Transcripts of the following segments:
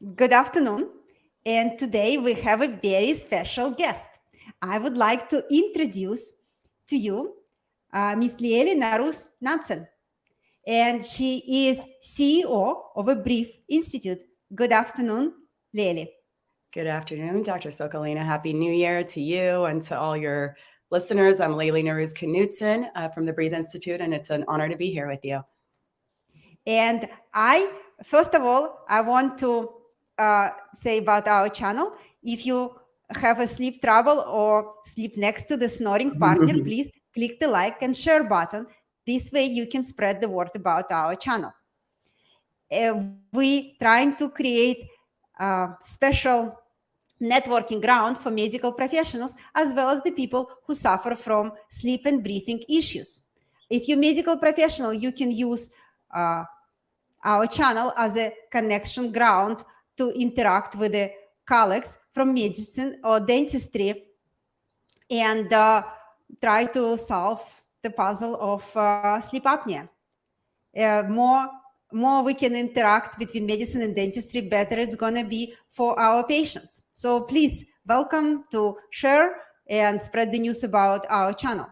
Good afternoon. And today we have a very special guest. I would like to introduce to you Miss Leyli Norouz-Knutsen. And she is CEO of a Brief Institute. Good afternoon, Leyli. Good afternoon, Dr. Sokolina. Happy New Year to you and to all your listeners. I'm Leyli Norouz-Knutzen from the Breathe Institute, and it's an honor to be here with you. And first of all, I want to say about our channel. If you have a sleep trouble or sleep next to the snoring partner, please click the like and share button. This way you can spread the word about our channel. We trying to create a special networking ground for medical professionals as well as the people who suffer from sleep and breathing issues. If you're a medical professional, you can use our channel as a connection ground to interact with the colleagues from medicine or dentistry and try to solve the puzzle of sleep apnea. More we can interact between medicine and dentistry, better it's going to be for our patients. So please welcome to share and spread the news about our channel.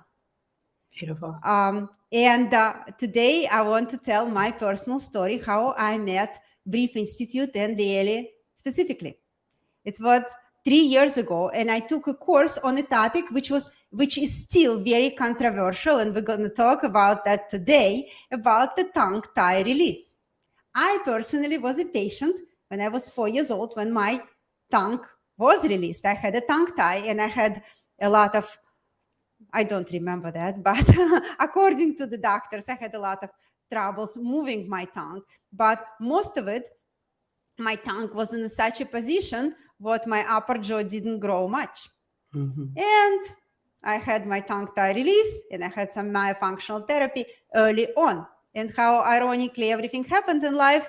Beautiful. Today I want to tell my personal story, how I met Brief Institute and Leyli specifically. It was 3 years ago, and I took a course on a topic which is still very controversial, and we're going to talk about that today, about the tongue tie release. I personally was a patient when I was 4 years old when my tongue was released. I had a tongue tie, and I had a lot of, I don't remember that, but according to the doctors, I had a lot of troubles moving my tongue. But most of it, my tongue was in such a position that my upper jaw didn't grow much. And I had my tongue tie release, and I had some myofunctional therapy early on. And how ironically everything happened in life,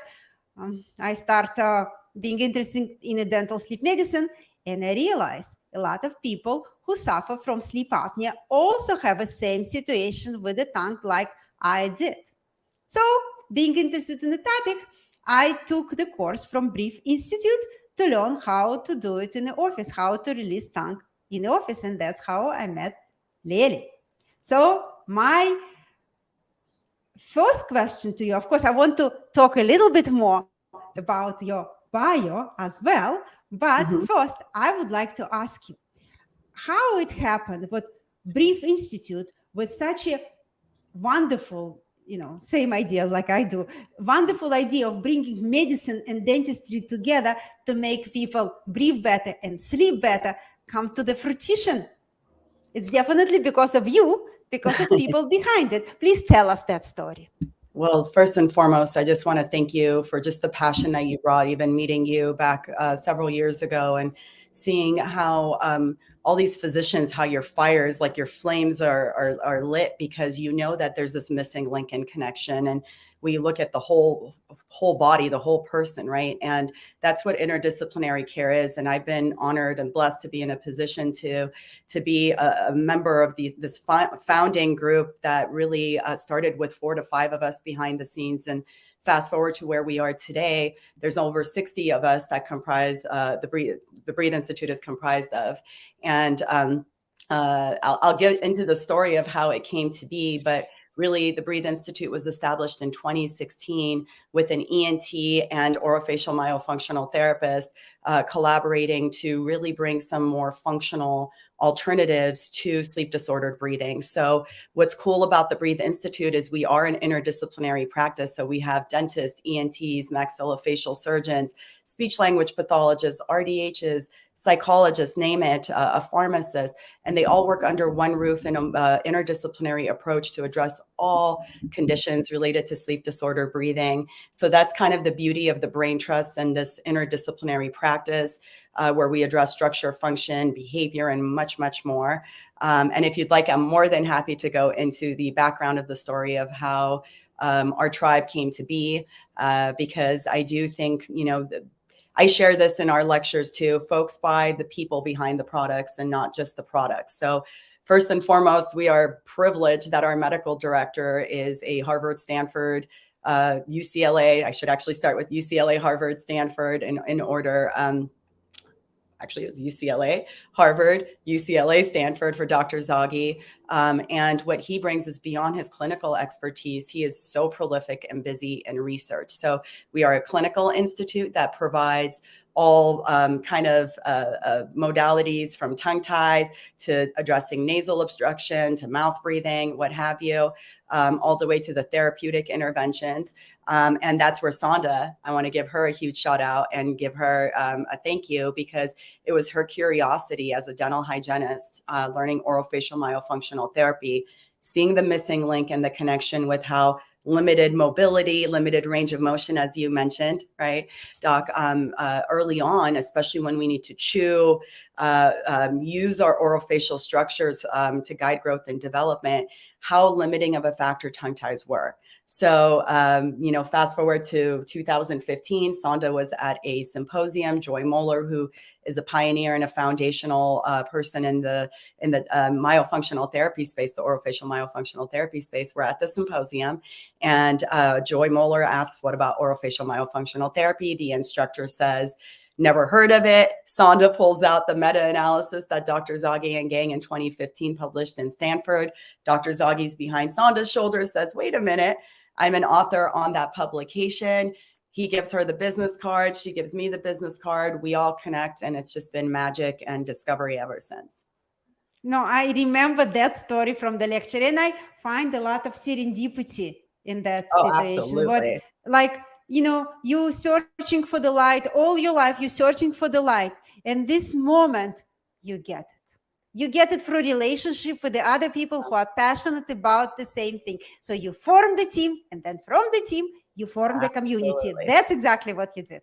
I started being interested in dental sleep medicine, and I realized a lot of people who suffer from sleep apnea also have the same situation with the tongue like I did. So, being interested in the topic, I took the course from Brief Institute to learn how to do it in the office, how to release tongue in the office, and that's how I met Leyli. So, my first question to you, of course, I want to talk a little bit more about your bio as well, but first, I would like to ask you how it happened with Brief Institute with such a wonderful, same idea like I do, wonderful idea of bringing medicine and dentistry together to make people breathe better and sleep better come to the fruition. It's definitely because of you, because of people behind it. Please tell us that story. Well, first and foremost, I just want to thank you for just the passion that you brought, even meeting you back several years ago and seeing how all these physicians, how your fires, like your flames are lit because you know that there's this missing link in connection. And we look at the whole body, the whole person, right? And that's what interdisciplinary care is. And I've been honored and blessed to be in a position to be a member of this founding group that really started with 4 to 5 of us behind the scenes. And fast forward to where we are today, there's over 60 of us that comprise the Breathe Institute is comprised of. And I'll get into the story of how it came to be, but really, the Breathe Institute was established in 2016 with an ENT and orofacial myofunctional therapist collaborating to really bring some more functional alternatives to sleep disordered breathing. So what's cool about the Breathe Institute is we are an interdisciplinary practice. So we have dentists, ENTs, maxillofacial surgeons, speech language pathologists, RDHs, psychologists, name it, a pharmacist, and they all work under one roof in an interdisciplinary approach to address all conditions related to sleep disorder breathing. So that's kind of the beauty of the Brain Trust and this interdisciplinary practice where we address structure, function, behavior, and much, much more. And if you'd like, I'm more than happy to go into the background of the story of how our tribe came to be, because I do think, I share this in our lectures too. Folks buy the people behind the products and not just the products. So first and foremost, we are privileged that our medical director is a Harvard, Stanford UCLA. I should actually start with UCLA, Harvard, Stanford in order. Actually, it was UCLA, Harvard, UCLA, Stanford for Dr. Zaghi. And what he brings is beyond his clinical expertise. He is so prolific and busy in research. So we are a clinical institute that provides all kind of modalities, from tongue ties to addressing nasal obstruction to mouth breathing, what have you, all the way to the therapeutic interventions. And that's where Sonda, I want to give her a huge shout out and give her a thank you, because it was her curiosity as a dental hygienist, learning orofacial myofunctional therapy, seeing the missing link and the connection with how limited mobility, limited range of motion, as you mentioned, right, Doc, early on, especially when we need to chew, use our orofacial structures to guide growth and development, how limiting of a factor tongue ties were. So, fast forward to 2015, Sonda was at a symposium. Joy Moeller, who is a pioneer and a foundational person in the myofunctional therapy space, the orofacial myofunctional therapy space, were at the symposium. And Joy Moeller asks, what about orofacial myofunctional therapy? The instructor says, never heard of it. Sonda pulls out the meta-analysis that Dr. Zaghi and gang in 2015 published in Stanford. Dr. Zaghi's behind Sonda's shoulder, says, wait a minute, I'm an author on that publication. He gives her the business card. She gives me the business card. We all connect, and it's just been magic and discovery ever since. No, I remember that story from the lecture, and I find a lot of serendipity in that situation. Absolutely. You searching for the light all your life, you're searching for the light. And this moment, you get it. You get it through relationship with the other people who are passionate about the same thing. So you form the team, and then from the team, you form the community. That's exactly what you did.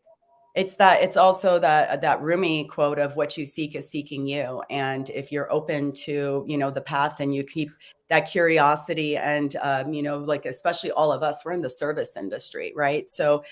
It's also that Rumi quote of what you seek is seeking you. And if you're open to, the path, and you keep that curiosity, and, especially all of us, we're in the service industry, right? So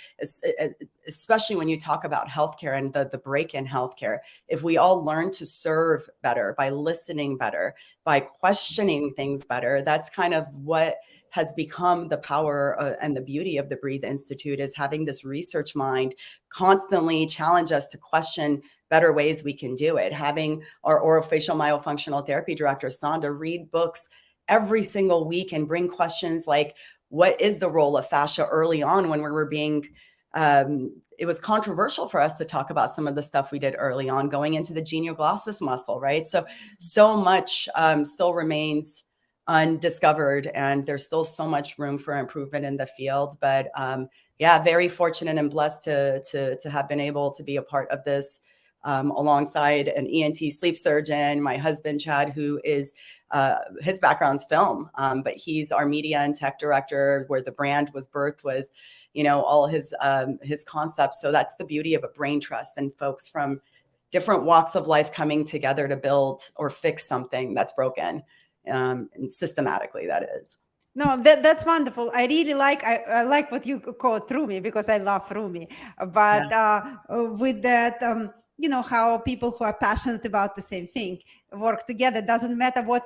especially when you talk about healthcare and the break in healthcare, if we all learn to serve better by listening better, by questioning things better, that's kind of what has become the power and the beauty of the Breathe Institute, is having this research mind constantly challenge us to question better ways we can do it. Having our orofacial myofunctional therapy director, Sonda, read books every single week and bring questions like, what is the role of fascia early on when we were being, it was controversial for us to talk about some of the stuff we did early on, going into the genioglossus muscle, right? So much still remains undiscovered, and there's still so much room for improvement in the field. But very fortunate and blessed to have been able to be a part of this alongside an ENT sleep surgeon, my husband Chad, who is his background's film, but he's our media and tech director, where the brand was birthed, was all his concepts. So that's the beauty of a brain trust, and folks from different walks of life coming together to build or fix something that's broken. And systematically, that is. No, that's wonderful. I really I like what you call Rumi, because I love Rumi. But with that, how people who are passionate about the same thing work together. Doesn't matter what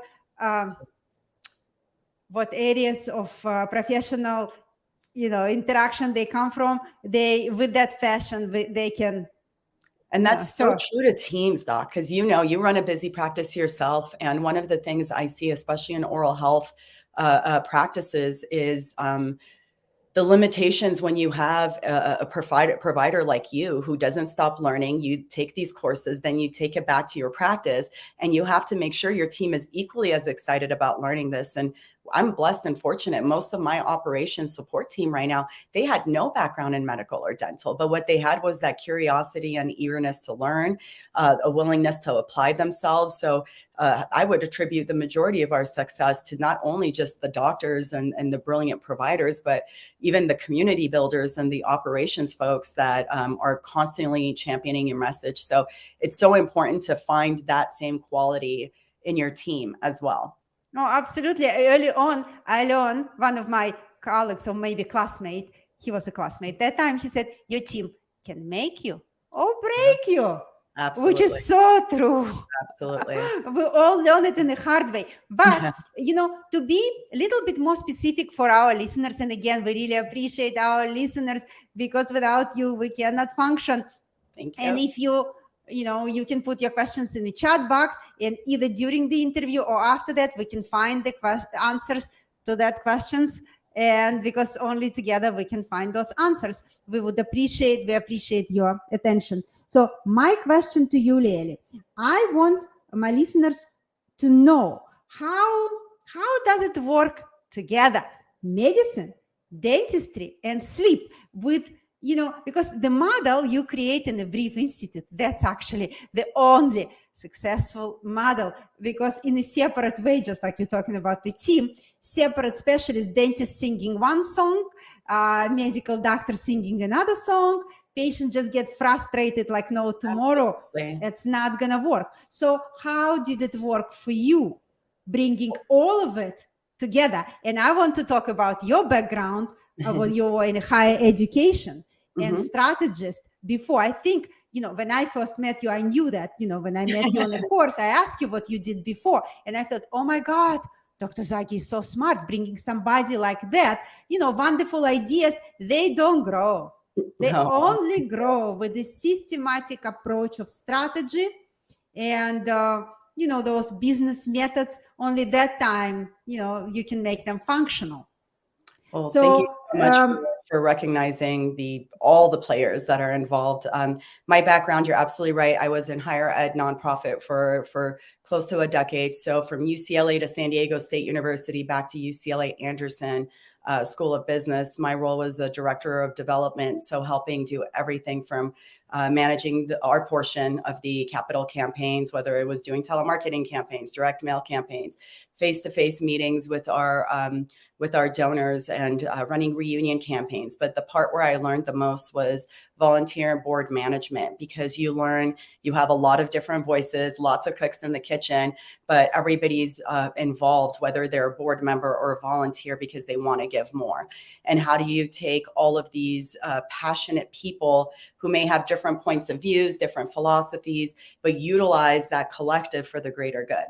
areas of professional, interaction they come from. With that fashion, they can. And that's so true to teams, Doc, because you run a busy practice yourself. And one of the things I see, especially in oral health practices, is the limitations when you have a provider like you who doesn't stop learning. You take these courses, then you take it back to your practice, and you have to make sure your team is equally as excited about learning this. And I'm blessed and fortunate. Most of my operations support team right now, they had no background in medical or dental, but what they had was that curiosity and eagerness to learn, a willingness to apply themselves. So I would attribute the majority of our success to not only just the doctors and the brilliant providers, but even the community builders and the operations folks that are constantly championing your message. So it's so important to find that same quality in your team as well. No, absolutely. Early on, I learned, one of my colleagues, or maybe he was a classmate. That time he said, your team can make you or break you. which Absolutely. is so true. Absolutely. We all learn it in a hard way. But, to be a little bit more specific for our listeners, and again, we really appreciate our listeners because without you, we cannot function. Thank you. And if you can put your questions in the chat box, and either during the interview or after that, we can find the answers to that questions. And because only together we can find those answers, we appreciate your attention. So my question to you, Leyli, I want my listeners to know how does it work together, medicine, dentistry, and sleep with because the model you create in the Brief Institute, that's actually the only successful model, because in a separate way, just like you're talking about the team, separate specialist dentist singing one song, medical doctor singing another song, patients just get frustrated like no tomorrow. Absolutely. It's not gonna work. So how did it work for you, bringing all of it together? And I want to talk about your background, when you were in higher education and strategist before. I think, when I first met you, I knew that, when I met you on the course, I asked you what you did before. And I thought, oh my God, Dr. Zaki is so smart, bringing somebody like that, wonderful ideas. They don't grow. They only grow with the systematic approach of strategy and, those business methods. Only that time, you can make them functional. Well, So, thank you so much for recognizing all the players that are involved. My background, you're absolutely right. I was in higher ed nonprofit for close to a decade. So from UCLA to San Diego State University, back to UCLA Anderson School of Business. My role was the director of development, so helping do everything from managing our portion of the capital campaigns, whether it was doing telemarketing campaigns, direct mail campaigns, face-to-face meetings with our donors, and running reunion campaigns. But the part where I learned the most was volunteer and board management, because you learn you have a lot of different voices, lots of cooks in the kitchen, but everybody's involved, whether they're a board member or a volunteer, because they want to give more. And how do you take all of these passionate people who may have different points of views, different philosophies, but utilize that collective for the greater good?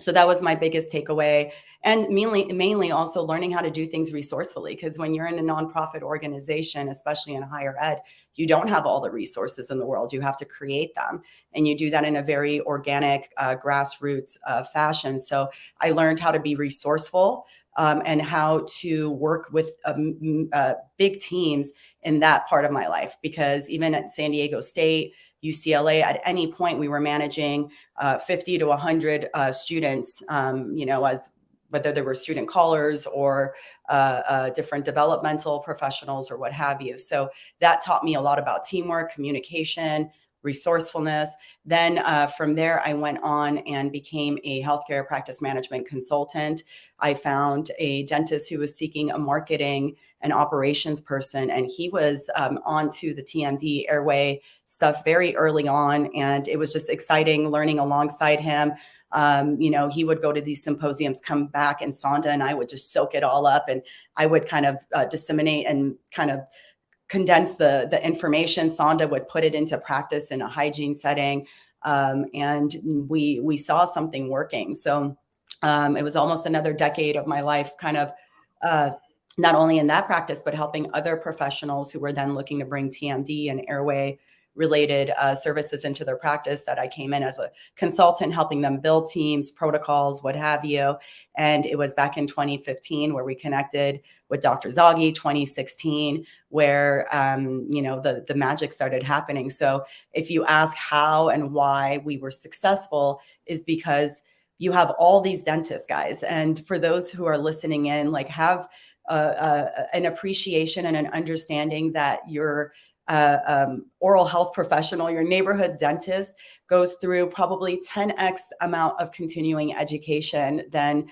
So that was my biggest takeaway. And mainly also learning how to do things resourcefully, because when you're in a nonprofit organization, especially in higher ed, you don't have all the resources in the world. You have to create them, and you do that in a very organic, grassroots fashion. So I learned how to be resourceful and how to work with big teams in that part of my life, because even at San Diego State, UCLA, at any point we were managing 50 to 100 students, as whether there were student callers or different developmental professionals or what have you. So that taught me a lot about teamwork, communication, resourcefulness. Then from there, I went on and became a healthcare practice management consultant. I found a dentist who was seeking a marketing and operations person, and he was onto the TMD airway stuff very early on. And it was just exciting learning alongside him. He would go to these symposiums, come back, and Sonda and I would just soak it all up, and I would kind of disseminate and kind of condense the information. Sonda would put it into practice in a hygiene setting, and we saw something working. So it was almost another decade of my life, kind of not only in that practice, but helping other professionals who were then looking to bring TMD and airway related services into their practice, that I came in as a consultant, helping them build teams, protocols, what have you. And it was back in 2015 where we connected with Dr. Zagi, 2016, where, the magic started happening. So if you ask how and why we were successful, is because you have all these dentists, guys. And for those who are listening in, like, have an appreciation and an understanding that your oral health professional, your neighborhood dentist, goes through probably 10x amount of continuing education than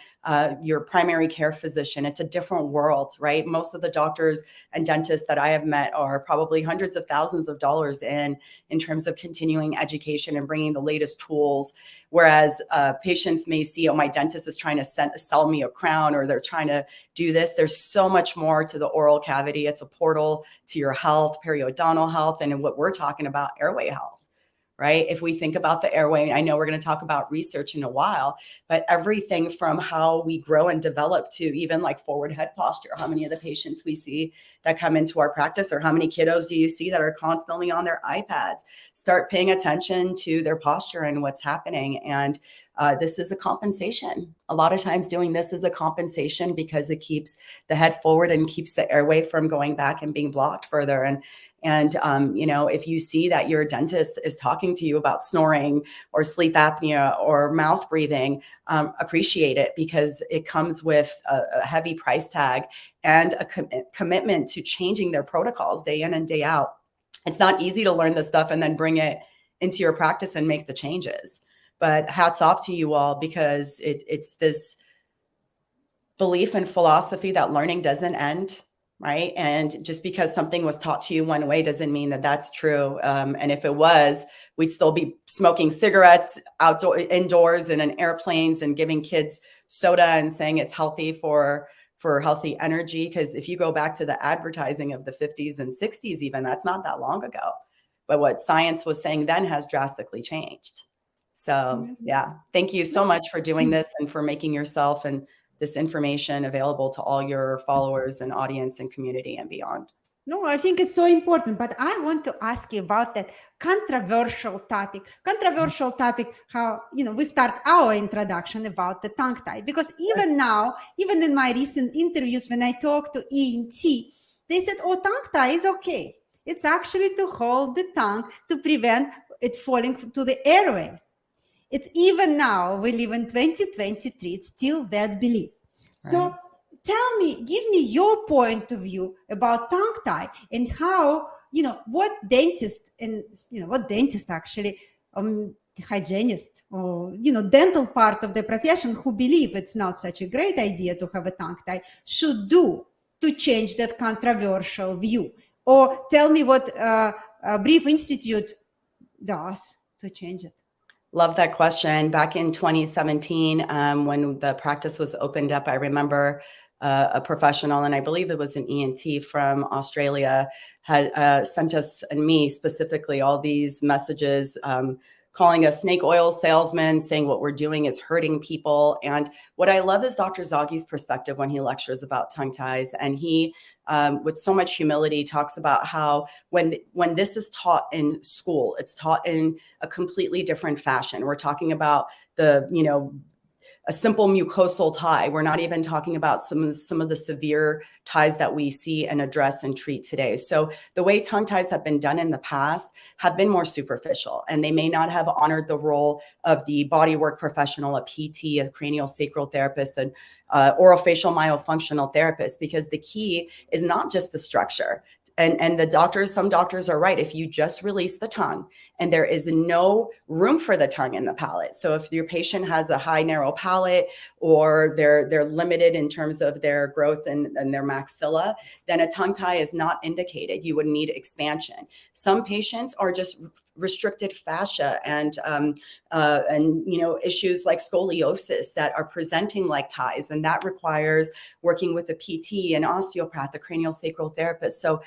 your primary care physician. It's a different world, right? Most of the doctors and dentists that I have met are probably hundreds of thousands of dollars in terms of continuing education and bringing the latest tools. Whereas patients may see, oh, my dentist is trying to sell me a crown, or they're trying to do this. There's so much more to the oral cavity. It's a portal to your health, periodontal health, and what we're talking about, airway health. right? If we think about the airway, I know we're going to talk about research in a while, but everything from how we grow and develop to even like forward head posture, how many of the patients we see that come into our practice, or how many kiddos do you see that are constantly on their iPads? Start paying attention to their posture and what's happening. And this is a compensation. A lot of times doing this is a compensation because it keeps the head forward and keeps the airway from going back and being blocked further. And you know, if you see that your dentist is talking to you about snoring or sleep apnea or mouth breathing, appreciate it, because it comes with a heavy price tag and a commitment to changing their protocols day in and day out. It's not easy to learn this stuff and then bring it into your practice and make the changes. But hats off to you all, because it's this belief and philosophy that learning doesn't end, right? And just because something was taught to you one way doesn't mean that that's true. And if it was, we'd still be smoking cigarettes indoors and in airplanes and giving kids soda and saying it's healthy for healthy energy. Because if you go back to the advertising of the 50s and 60s, even, that's not that long ago. But what science was saying then has drastically changed. So yeah, thank you so much for doing this and for making yourself and this information available to all your followers and audience and community and beyond. No, I think it's so important, but I want to ask you about that controversial topic. How, you know, we start our introduction about the tongue tie, because even now, even in my recent interviews, when I talk to ENT, they said, oh, tongue tie is okay. It's actually to hold the tongue to prevent it falling to the airway. It's even now, we live in 2023, it's still that belief. So tell me, give me your point of view about tongue tie and how, you know, what dentist actually, hygienist or, you know, dental part of the profession who believe it's not such a great idea to have a tongue tie should do to change that controversial view. Or tell me what Brief Institute does to change it. Love that question. Back in 2017, when the practice was opened up, I remember a professional, and I believe it was an ENT from Australia, had sent us, and me specifically, all these messages calling us snake oil salesmen, saying what we're doing is hurting people. And what I love is Dr. Zoggy's perspective when he lectures about tongue ties. And he, with so much humility, talks about how when this is taught in school, it's taught in a completely different fashion. We're talking about the, you know, a simple mucosal tie. We're not even talking about some of the severe ties that we see and address and treat today. So the way tongue ties have been done in the past have been more superficial, and they may not have honored the role of the bodywork professional, a PT, a cranial sacral therapist, an orofacial myofunctional therapist, because the key is not just the structure. And the doctors, some doctors are right. If you just release the tongue and there is no room for the tongue in the palate. So if your patient has a high narrow palate, or they're limited in terms of their growth and their maxilla, then a tongue tie is not indicated. You would need expansion. Some patients are just restricted fascia and you know, issues like scoliosis that are presenting like ties, and that requires working with a PT, an osteopath, a cranial sacral therapist. So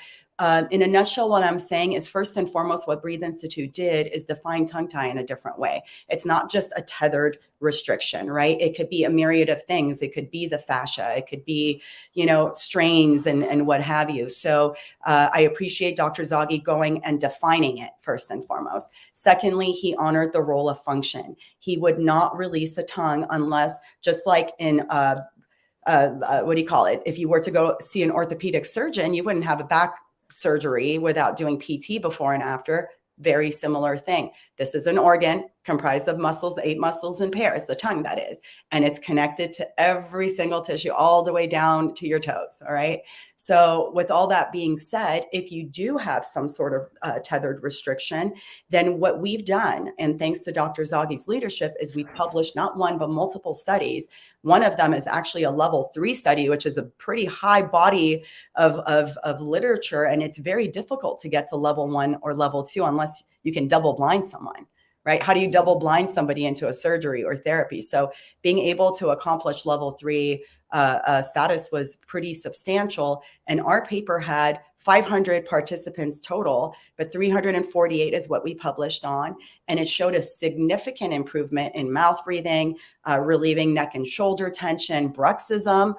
in a nutshell, what I'm saying is, first and foremost, what Breathe Institute did is define tongue tie in a different way. It's not just a tethered restriction, right? It could be a myriad of things. It could be the fascia. It could be, you know, strains and what have you. So I appreciate Dr. Zoggy going and defining it first and foremost. Secondly, he honored the role of function. He would not release a tongue unless, just like in what do you call it? If you were to go see an orthopedic surgeon, you wouldn't have a back surgery without doing PT before and after. Very similar thing. This is an organ comprised of muscles, 8 muscles in pairs, the tongue that is, and it's connected to every single tissue all the way down to your toes. All right. So with all that being said, if you do have some sort of tethered restriction, then what we've done, and thanks to Dr. Zoggy's leadership, is we've published not one, but multiple studies. One of them is actually a level 3 study, which is a pretty high body of literature. And it's very difficult to get to level 1 or level 2 unless you can double blind someone, right? How do you double blind somebody into a surgery or therapy? So being able to accomplish level 3 status was pretty substantial. And our paper had 500 participants total, but 348 is what we published on. And it showed a significant improvement in mouth breathing, relieving neck and shoulder tension, bruxism,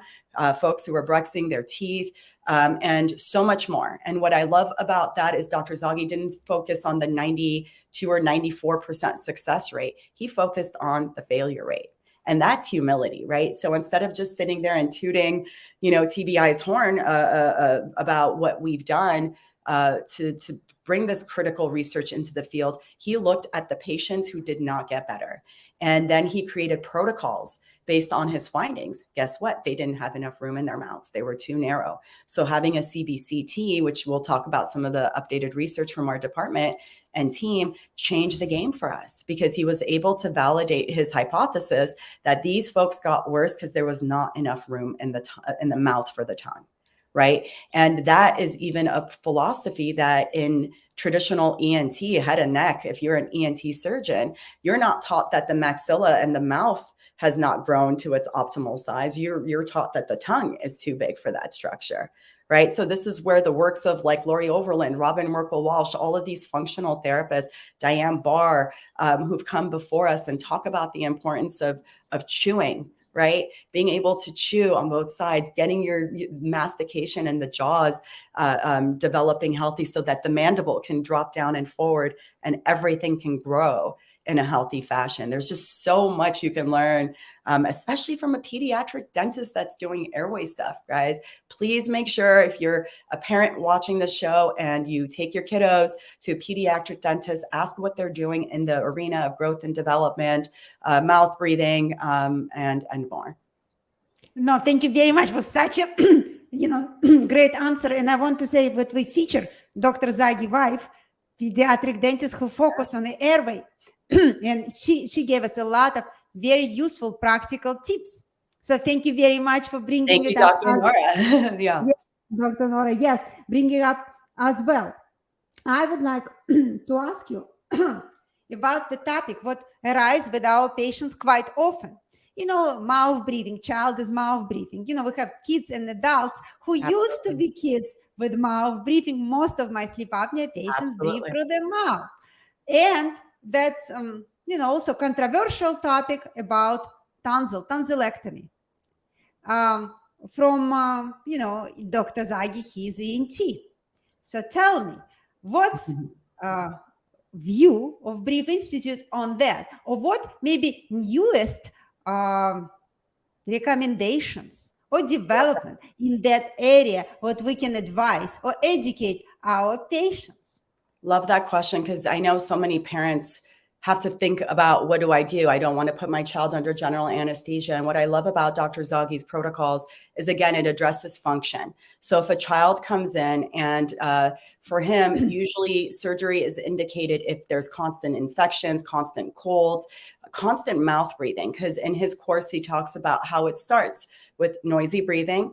folks who were bruxing their teeth, and so much more. And what I love about that is Dr. Zaghi didn't focus on the 92 or 94% success rate. He focused on the failure rate. And that's humility, right? So instead of just sitting there and tooting, TBI's horn about what we've done to bring this critical research into the field, he looked at the patients who did not get better. And then he created protocols based on his findings. Guess what? They didn't have enough room in their mouths. They were too narrow. So having a CBCT, which we'll talk about some of the updated research from our department and team, changed the game for us because he was able to validate his hypothesis that these folks got worse because there was not enough room in the mouth for the tongue, right? And that is even a philosophy that in traditional ENT, head and neck, if you're an ENT surgeon, you're not taught that the maxilla and the mouth has not grown to its optimal size. You're taught that the tongue is too big for that structure, right? So this is where the works of like Lori Overland, Robin Merkel-Walsh, all of these functional therapists, Diane Barr, who've come before us and talk about the importance of chewing, right? Being able to chew on both sides, getting your mastication and the jaws developing healthy so that the mandible can drop down and forward and everything can grow in a healthy fashion. There's just so much you can learn, especially from a pediatric dentist that's doing airway stuff, guys. Please make sure if you're a parent watching the show and you take your kiddos to a pediatric dentist, ask what they're doing in the arena of growth and development, mouth breathing, and more. No, thank you very much for such a great answer. And I want to say that we feature Dr. Zaghi's wife, pediatric dentist who focus on the airway. And she gave us a lot of very useful practical tips. So thank you very much for bringing it up. Dr. Nora. Yeah. Dr. Nora, yes, bringing up as well. I would like to ask you about the topic, what arises with our patients quite often. Mouth breathing, child is mouth breathing. We have kids and adults who used to be kids with mouth breathing. Most of my sleep apnea patients breathe through their mouth. And that's, also controversial topic about tonsillectomy. From, Dr. Zaghi, he's ENT. So tell me, what's view of Brief Institute on that? Or what maybe newest recommendations or development in that area, what we can advise or educate our patients? Love that question because I know so many parents have to think about, what do? I don't want to put my child under general anesthesia. And what I love about Dr. Zaghi's protocols is, again, it addresses function. So if a child comes in and for him, usually surgery is indicated if there's constant infections, constant colds, constant mouth breathing, because in his course, he talks about how it starts with noisy breathing,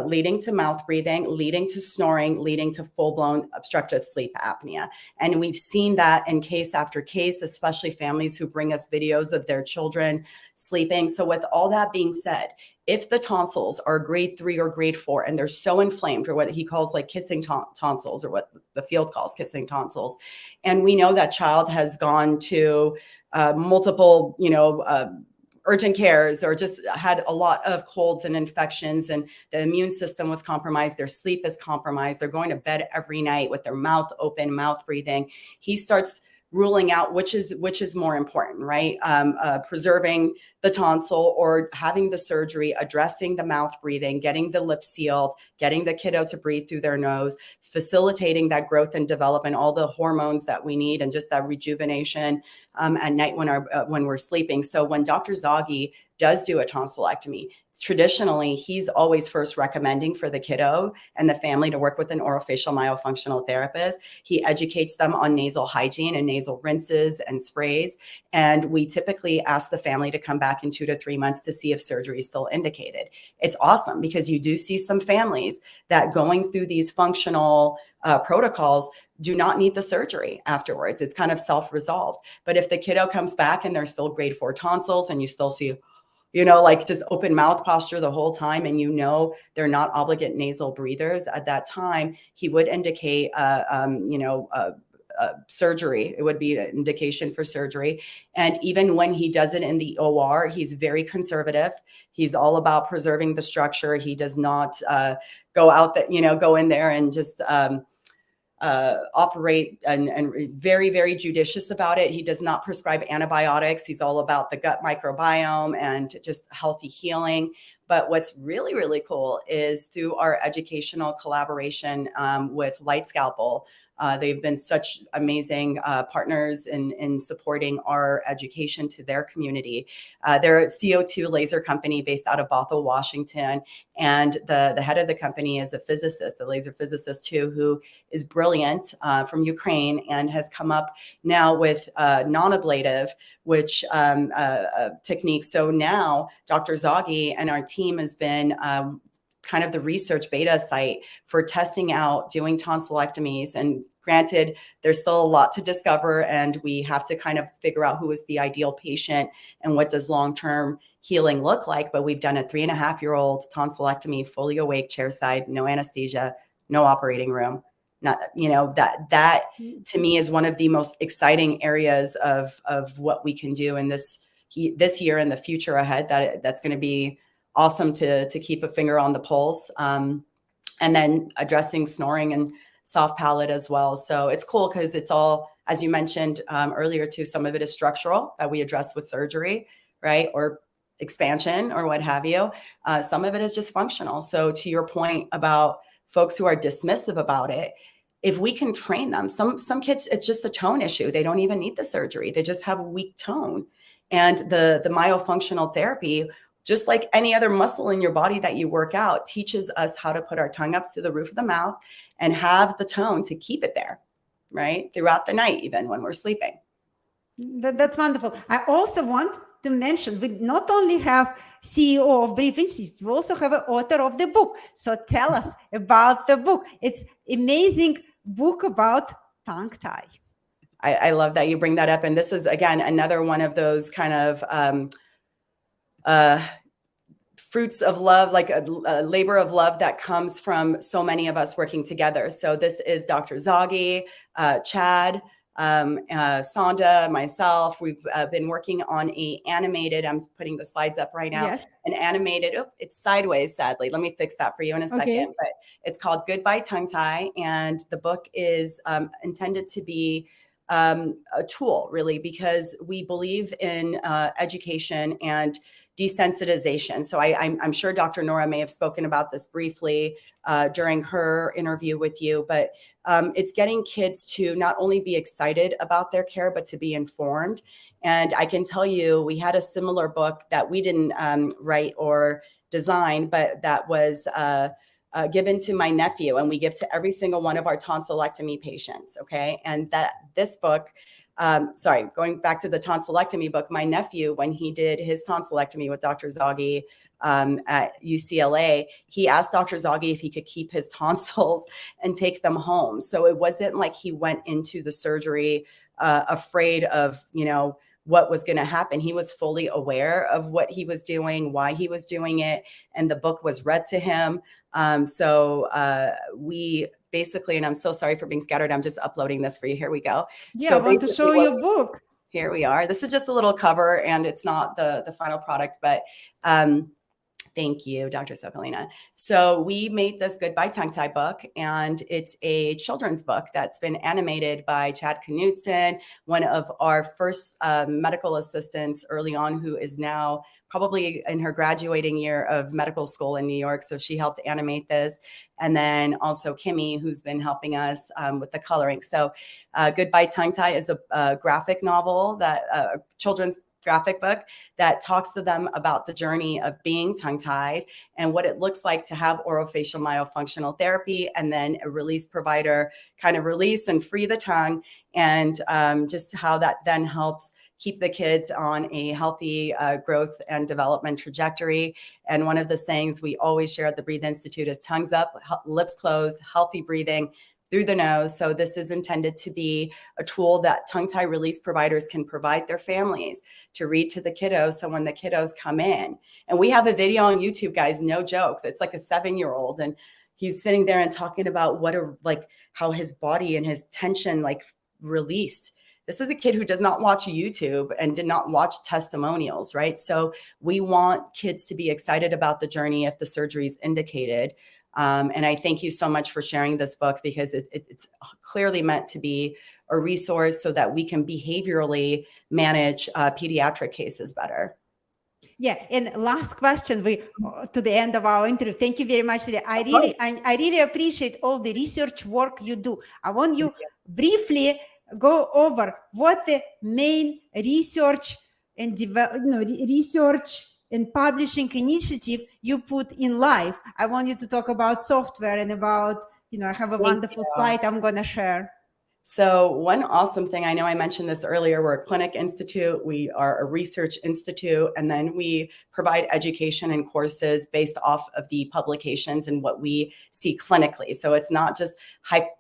leading to mouth breathing, leading to snoring, leading to full-blown obstructive sleep apnea. And we've seen that in case after case, especially families who bring us videos of their children sleeping. So with all that being said, if the tonsils are grade 3 or grade 4 and they're so inflamed, or what he calls like kissing tonsils, or what the field calls kissing tonsils, and we know that child has gone to multiple, urgent cares or just had a lot of colds and infections, and the immune system was compromised, their sleep is compromised, they're going to bed every night with their mouth open, mouth breathing, he starts ruling out which is more important, right? Preserving the tonsil or having the surgery, addressing the mouth breathing, getting the lips sealed, getting the kiddo to breathe through their nose, facilitating that growth and development, all the hormones that we need, and just that rejuvenation at night when we're sleeping. So when Dr. Zaghi does do a tonsillectomy, traditionally, he's always first recommending for the kiddo and the family to work with an orofacial myofunctional therapist. He educates them on nasal hygiene and nasal rinses and sprays. And we typically ask the family to come back in 2 to 3 months to see if surgery is still indicated. It's awesome because you do see some families that going through these functional protocols do not need the surgery afterwards. It's kind of self-resolved. But if the kiddo comes back and they're still grade 4 tonsils and you still see like just open mouth posture the whole time, and they're not obligate nasal breathers, at that time, he would indicate, surgery. It would be an indication for surgery. And even when he does it in the OR, he's very conservative. He's all about preserving the structure. He does not go in there and just operate and very, very judicious about it. He does not prescribe antibiotics. He's all about the gut microbiome and just healthy healing. But what's really, really cool is through our educational collaboration with Light Scalpel. They've been such amazing partners in supporting our education to their community. They're a CO2 laser company based out of Bothell, Washington. And the head of the company is a physicist, a laser physicist too, who is brilliant from Ukraine and has come up now with non-ablative, which techniques. So now Dr. Zaghi and our team has been kind of the research beta site for testing out doing tonsillectomies. And granted, there's still a lot to discover, and we have to kind of figure out who is the ideal patient and what does long-term healing look like. But we've done a 3.5-year-old tonsillectomy, fully awake, chairside, no anesthesia, no operating room. Not, that to me is one of the most exciting areas of what we can do in this year and the future ahead. That's going to be awesome to keep a finger on the pulse, and then addressing snoring and soft palate as well. So it's cool because it's all, as you mentioned earlier too, some of it is structural that we address with surgery, right? Or expansion or what have you. Some of it is just functional. So to your point about folks who are dismissive about it, if we can train them, some kids, it's just a tone issue. They don't even need the surgery. They just have weak tone. And the myofunctional therapy, just like any other muscle in your body that you work out, teaches us how to put our tongue up to the roof of the mouth and have the tone to keep it there, right? Throughout the night, even when we're sleeping. That's wonderful. I also want to mention, we not only have CEO of Brief Institute, we also have an author of the book. So tell us about the book. It's amazing book about tongue tie. I love that you bring that up. And this is, again, another one of those kind of fruits of love, like a labor of love that comes from so many of us working together. So this is Dr. Zaghi, Chad, Sonda, myself. We've been working on I'm putting the slides up right now. Yes. An animated, it's sideways, sadly. Let me fix that for you in a second. But it's called Goodbye Tongue Tie. And the book is intended to be a tool, really, because we believe in education and desensitization. So I'm sure Dr. Nora may have spoken about this briefly during her interview with you, but it's getting kids to not only be excited about their care, but to be informed. And I can tell you, we had a similar book that we didn't write or design, but that was given to my nephew, and we give to every single one of our tonsillectomy patients. Okay. And this book, going back to the tonsillectomy book, my nephew, when he did his tonsillectomy with Dr. Zaghi at UCLA, he asked Dr. Zaghi if he could keep his tonsils and take them home. So it wasn't like he went into the surgery afraid of, what was going to happen. He was fully aware of what he was doing, why he was doing it, and the book was read to him. So we basically, and I'm so sorry for being scattered, I'm just uploading this for you. Here we go. Yeah, So I want to show your book. Here we are. This is just a little cover, and it's not the final product, but thank you, Dr. Sokolina. So we made this Goodbye Tongue Tie book, and it's a children's book that's been animated by Chad Knutsen, one of our first medical assistants early on, who is now probably in her graduating year of medical school in New York. So she helped animate this. And then also Kimmy, who's been helping us with the coloring. So Goodbye Tongue Tie is a graphic novel, that children's graphic book that talks to them about the journey of being tongue-tied and what it looks like to have orofacial myofunctional therapy, and then a release provider kind of release and free the tongue, and just how that then helps keep the kids on a healthy growth and development trajectory. And one of the sayings we always share at the Breathe Institute is tongues up, lips closed, healthy breathing through the nose. So this is intended to be a tool that tongue-tie release providers can provide their families to read to the kiddos. So when the kiddos come in, and we have a video on YouTube, guys, no joke, it's like a 7-year-old, and he's sitting there and talking about how his body and his tension released. This is a kid who does not watch YouTube and did not watch testimonials, right? So we want kids to be excited about the journey if the surgery is indicated. And I thank you so much for sharing this book, because it's clearly meant to be a resource so that we can behaviorally manage pediatric cases better. Yeah, and last question to the end of our interview. Thank you very much. I really appreciate all the research work you do. I want you briefly go over what the main research and research and publishing initiative you put in life. I want you to talk about software and about, I have a wonderful slide I'm going to share. So one awesome thing, I know I mentioned this earlier, we're a clinic institute, we are a research institute, and then we provide education and courses based off of the publications and what we see clinically. So it's not just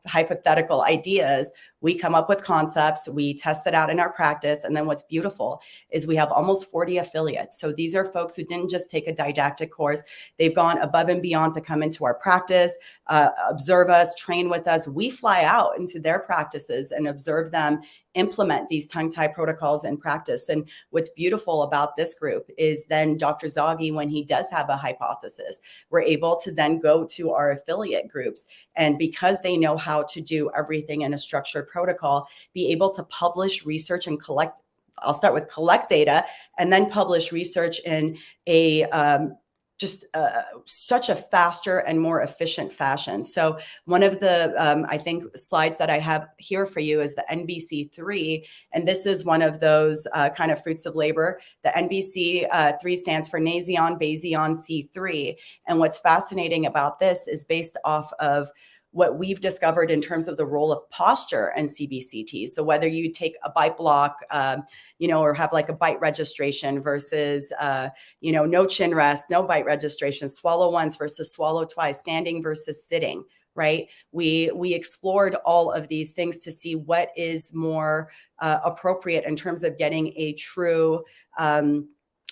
hypothetical ideas. We come up with concepts, we test it out in our practice, and then what's beautiful is we have almost 40 affiliates. So these are folks who didn't just take a didactic course, they've gone above and beyond to come into our practice, observe us, train with us. We fly out into their practices and observe them implement these tongue-tie protocols in practice. And what's beautiful about this group is then Dr. Zoggy, when he does have a hypothesis, we're able to then go to our affiliate groups. And because they know how to do everything in a structured protocol, be able to publish research and collect, I'll start with collect data and then publish research in a such a faster and more efficient fashion. So one of the, I think, slides that I have here for you is the NBC3. And this is one of those kind of fruits of labor. The NBC3 stands for Nasion Bayesian C3. And what's fascinating about this is based off of what we've discovered in terms of the role of posture and CBCT. So whether you take a bite block, or have like a bite registration versus, no chin rest, no bite registration, swallow once versus swallow twice, standing versus sitting, right? We explored all of these things to see what is more appropriate in terms of getting a true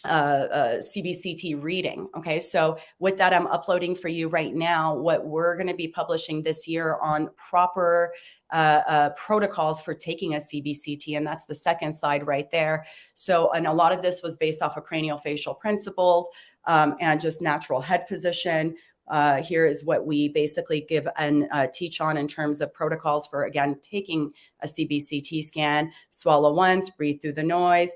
CBCT reading. Okay, so with that, I'm uploading for you right now what we're going to be publishing this year on proper protocols for taking a CBCT, and that's the second slide right there. So, and a lot of this was based off of craniofacial principles and just natural head position. Here is what we basically give and teach on in terms of protocols for, again, taking a CBCT scan. Swallow once, breathe through the nose,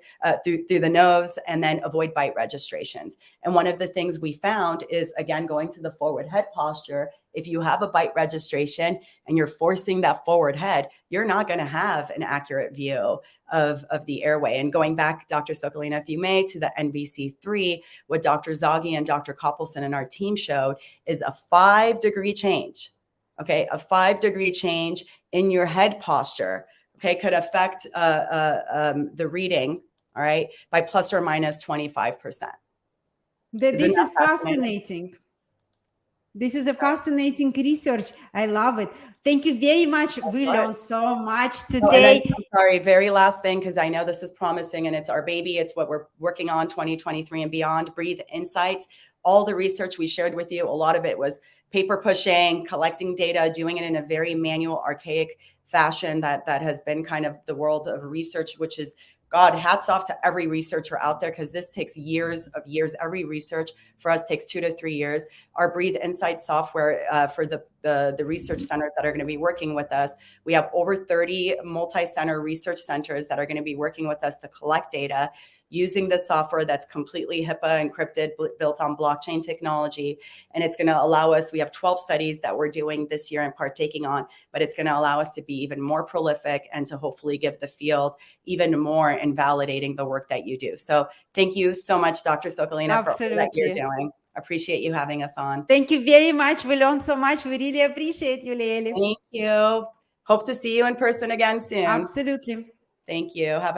and then avoid bite registrations. And one of the things we found is, again, going to the forward head posture. If you have a bite registration and you're forcing that forward head, you're not going to have an accurate view of the airway. And going back, Dr. Sokolina, if you may, to the NBC3, what Dr. Zoggy and Dr. Koppelson and our team showed is a 5-degree change. Okay, a 5-degree change in your head posture, okay, could affect the reading, all right, by plus or minus 25%. This is fascinating. This is a fascinating research. I love it. Thank you very much. We learned so much today. I'm sorry, very last thing, because I know this is promising and it's our baby. It's what we're working on 2023 and beyond. Breathe Insights. All the research we shared with you, a lot of it was paper pushing, collecting data, doing it in a very manual, archaic fashion that has been kind of the world of research, which is, God, hats off to every researcher out there, because this takes years. Every research for us takes 2 to 3 years. Our Breathe Insight software for the research centers that are going to be working with us, we have over 30 multi-center research centers that are going to be working with us to collect data using the software that's completely HIPAA encrypted, built on blockchain technology. And it's going to allow us, we have 12 studies that we're doing this year and partaking on, but it's going to allow us to be even more prolific and to hopefully give the field even more in validating the work that you do. So thank you so much, Dr. Sokolina, for all that you're doing. Appreciate you having us on. Thank you very much. We learned so much. We really appreciate you, Leyli. Thank you. Hope to see you in person again soon. Absolutely. Thank you. Have a